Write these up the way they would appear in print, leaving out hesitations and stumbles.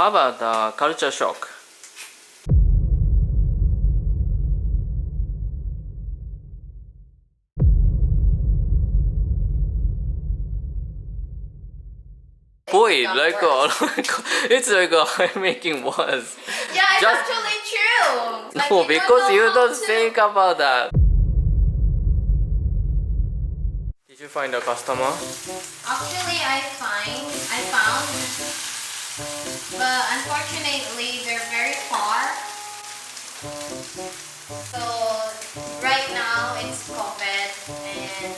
How about the culture shock? Boy, it's like I'm making words. Yeah, it's actually true. Like, No, because you don't think about that. Did you find a customer? Actually, I found, but unfortunately, they're very far. So right now it's COVID, and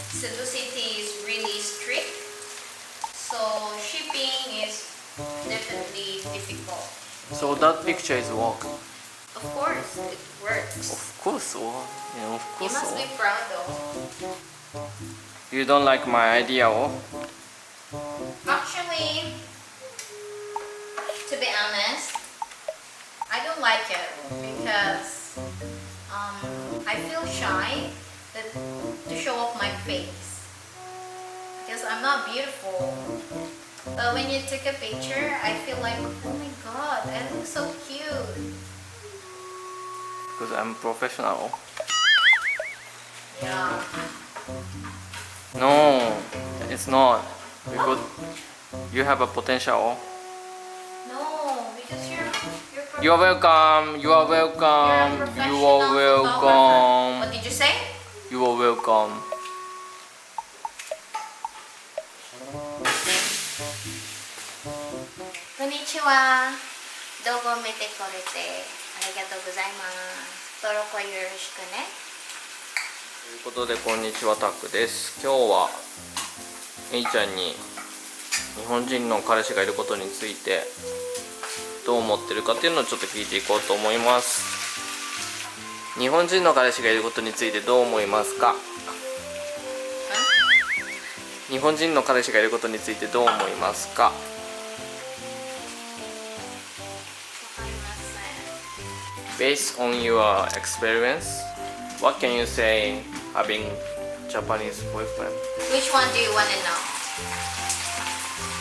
Cebu City is really strict. So shipping is definitely difficult. So that picture is work. Of course, it works. Of course, work. Yeah, of You course. must be Work. proud though. You don't like my idea, oh? Actually, to be honest, I don't like it because I feel shy to show off my face because I'm not beautiful. But when you take a picture, I feel like, oh my god, I look so cute. Because I'm professional. Yeah. No, it's not. Because you have a potential. No, because You are welcome. You are you're a welcome. professional You are photographer. welcome. What did you say? You are welcome. こんにちは。動画を見てくれてありがとうございます。登録はよろしくね。ということで、こんにちは、タクです。今日はめいちゃんに日本人の彼氏がいることについてどう思ってるかっていうのをちょっと聞いていこうと思います。日本人の彼氏がいることについてどう思いますか？日本人の彼氏がいることについてどう思いますか？ Based on your experience, what can you say having Japanese boyfriend? Which one do you want to know?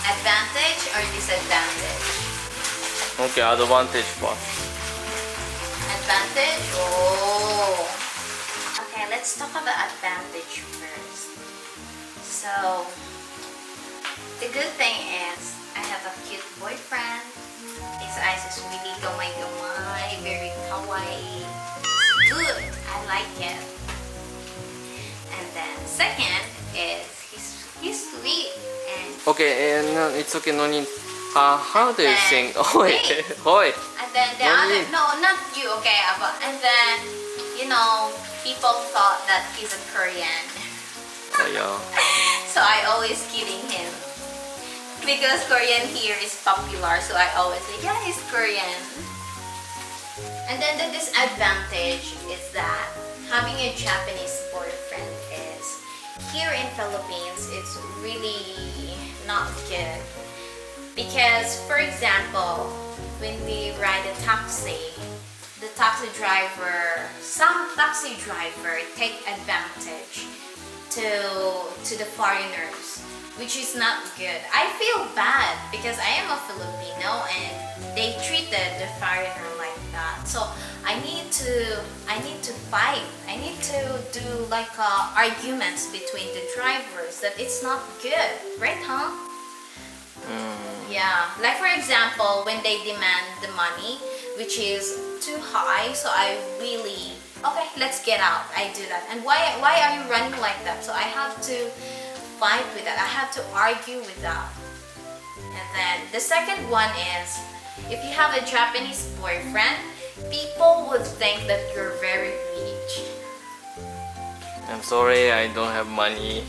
Advantage or disadvantage? Okay, advantage first. Advantage? Oh. Okay, let's talk about advantage first. So, the good thing is I have a cute boyfriend. His eyes is really gamay-gamay, very kawaii. It's good. I like it. And then second is he's sweet and Okay, no, it's okay, no need. How do you think? Oi, oi. and then the No other need. no, not you, okay, but and then people thought that he's a Korean. Yeah. So I always kidding him. Because Korean here is popular, so I always say, yeah, he's Korean. And then the disadvantage is that having a Japanese boyfriend is, here in Philippines, it's really not good. Because, for example, when we ride a taxi, some taxi driver take advantage to the foreigners, which is not good. I feel bad because I am a Filipino and they treated the foreigner like that. So I need to fight. I need to do like arguments between the drivers that it's not good, right? Huh? Yeah. Like for example, when they demand the money, which is too high, so I really okay. Let's get out. I do that. And why are you running like that? So I have to fight with that. I have to argue with that. And then the second one is, if you have a Japanese boyfriend, people would think that you're very rich. I'm sorry, I don't have money.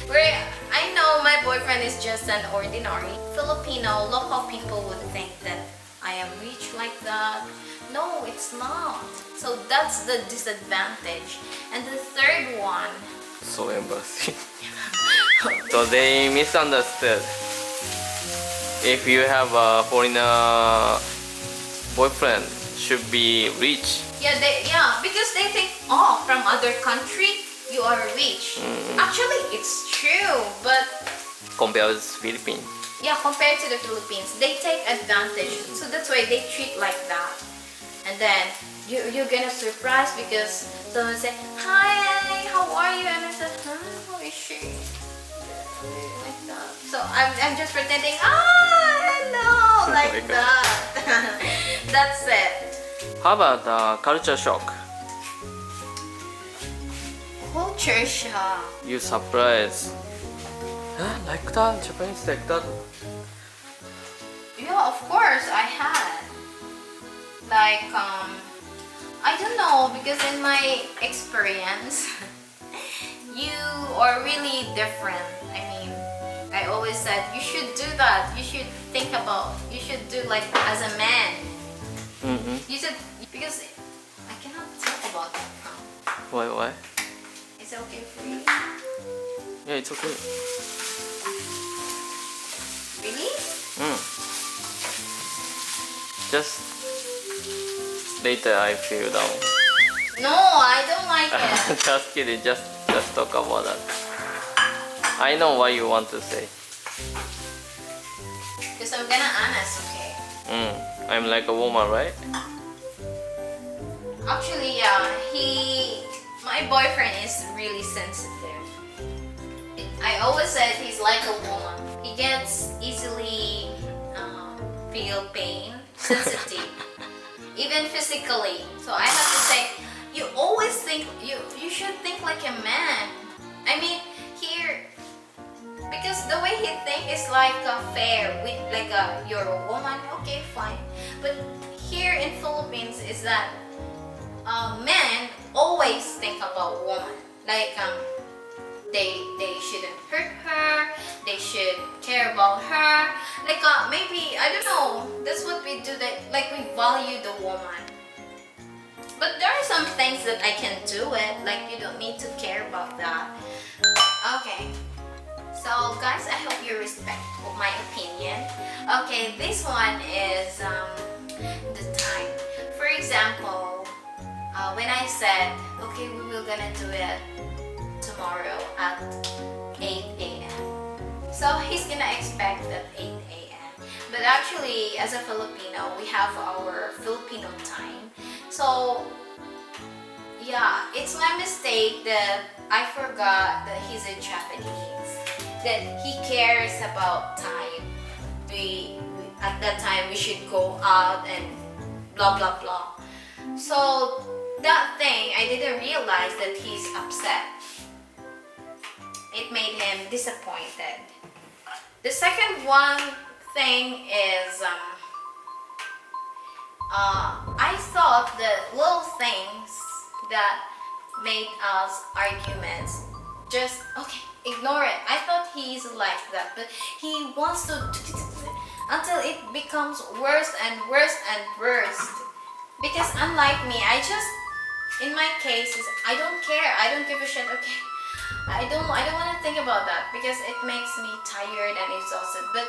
I know my boyfriend is just an ordinary Filipino. Local people would think that I am rich like that. No, it's not. So that's the disadvantage. And the third one. So embarrassing. So they misunderstood. If you have a foreigner boyfriend, should be rich. Yeah, because they think, oh, from other country, you are rich. Actually, it's true, but Compared with Philippines. yeah, compared to the Philippines, they take advantage. So that's why they treat like that. And then you're gonna surprise because someone say, "Hi, how are you?" And I said, "Huh, how is she?" Like that. So I'm just pretending, hello, like my God. that. That's it. How about culture shock? Culture shock. You surprise. Like that? Japanese like that? Yeah, of course I had. Like, I don't know, because in my experience, you are really different. I mean, I always said you should do that. You should you should do like as a man. Mm-hmm. You should, because I cannot talk about that now. Why? Is it okay for you? Yeah, it's okay. Really? Just later I feel down. No, I don't like it. Just kidding, just talk about that. I know what you want to say. Because I'm gonna honest, okay? I'm like a woman, right? Actually, yeah, my boyfriend is really sensitive. I always said he's like a woman. He gets easily feel pain, sensitive, even physically. So I have to say, you always think you should think like a man. I mean, here, because the way he think is like fair, with like you're a woman, okay, fine. But here in Philippines is that men always think about woman, like they shouldn't hurt her, they should care about her, like maybe, I don't know, that's what we do, that like we value the woman. But there are some things that I can do it, like you don't need to care about that. Okay, so guys, I hope you respect my opinion. Okay, this one is the time. For example, when I said, okay, we will gonna do it tomorrow at 8 a.m. So he's gonna expect at 8 a.m. But actually, as a Filipino, we have our Filipino time. So yeah, it's my mistake that I forgot that he's a Japanese, that he cares about time. At that time we should go out and blah blah blah. So that thing, I didn't realize that he's upset. It made him disappointed. The second one thing is I thought that little things that made us arguments, just okay, ignore it. I thought he's like that, but he wants to until it becomes worse and worse and worse. Because unlike me, in my cases, I don't care. I don't give a shit. Okay, I don't want to think about that because it makes me tired and exhausted. But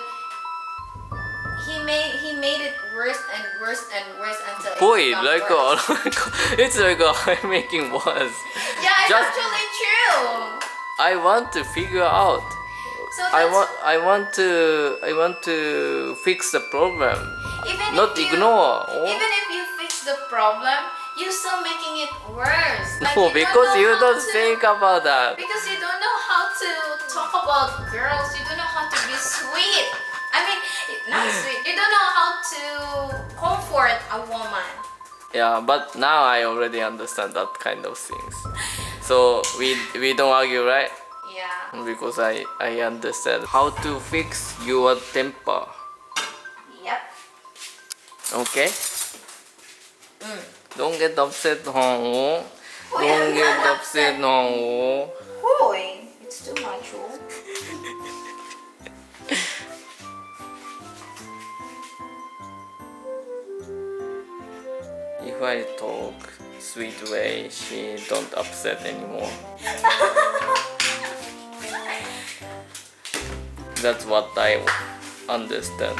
he made it worse and worse and worse until Boy, it like worse. it's like I'm making worse. Yeah, it's Just- actually true. I want to figure out. So that's, I want to fix the problem, even not if you, ignore. Oh. Even if you fix the problem, you're still making it worse. Like, No, because you know how don't to- think about that. Because you don't know how to talk about girls. You don't know how to be sweet. I mean, not sweet. You don't know how to comfort a woman. Yeah, but now I already understand that kind of things. So we don't argue, right? Yeah. Because I understand how to fix your temper. Yep. Okay? Don't get upset, hongo. Oh, Don't I'm get not upset, upset. hongo. Boy, it's too much. Oh. If I talk sweet way, she don't upset anymore. That's what I understand.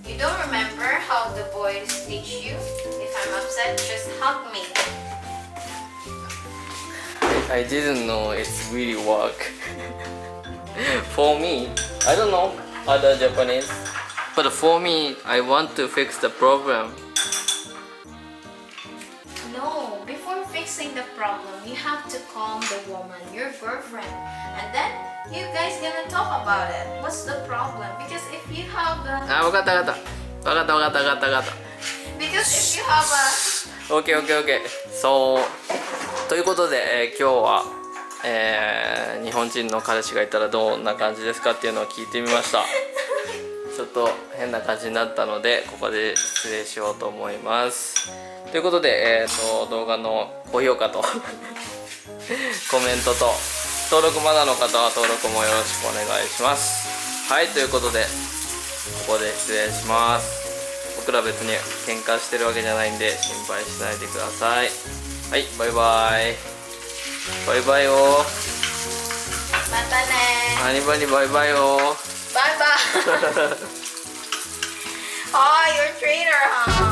You don't remember how the boys teach you? If I'm upset, just hug me. I didn't know it's really work. For me, I don't know other Japanese. But for me, I want to fix the problem. No, before fixing the problem, you have to calm the woman, your girlfriend, and then you guys gonna talk about it. What's the problem? Because if you have a... あ、わかったわかった。わかったわかったわかったわかった。Because if you have a... OK OK OK。そう。ということで、今日は、日本人の彼氏がいたらどんな感じですかっていうのを聞いてみました。ちょっと変な感じになったのでここで失礼しようと思います。ということで、動画の高評価とコメントと登録まだの方は登録もよろしくお願いします。はい、ということでここで失礼します。僕ら別に喧嘩してるわけじゃないんで心配しないでください。はい、バイバイ。バイバイよ。またね。アニバニバイバイよ。Bye bye. Oh, your trainer, huh?